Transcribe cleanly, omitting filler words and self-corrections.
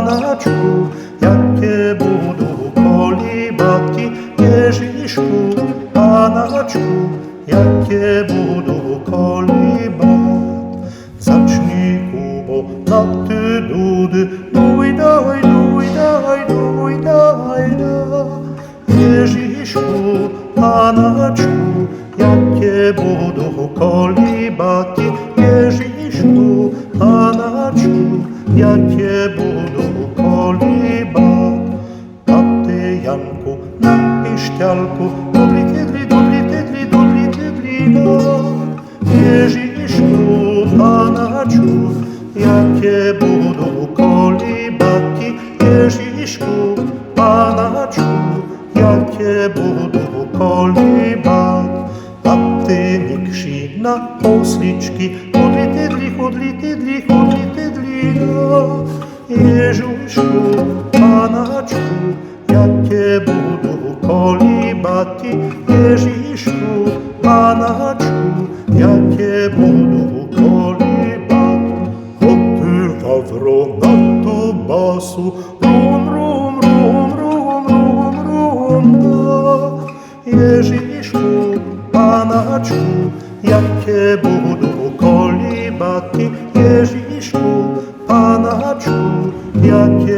Panaczku, jakie budu kolibati, Ježišku, Panaczku, jakie budu kolibat. Zacznij, Kubo, na ty dudy, dujdaj, dujdaj, dujdaj, da. Ježišku, Panaczku, jakie budu kolibati, Ježišku, Panaczku, jakie budu kolibat. A ty, Janku, na pišťalku, dudli, tydli, dudli, tydli, dudli, tydli, da. Ježišku, Panaczku, jakie budu kolibati, Ježišku, Panaczku, jakie budu kolibat. A ty, nikši, na osličky, hudli, tydli, hudli, tydli, hudli, tydli, da. Ježišku, Panaczku, jakie budu kolibati, Ježišku, Panaczku, jakie budu kolibat. O ty, Wawro, na tu basu, rum, rum, rum, rum, rum, rum, da. Ježišku, Panaczku, jakie budu kolibati, Ježišku, Panaczku, jakie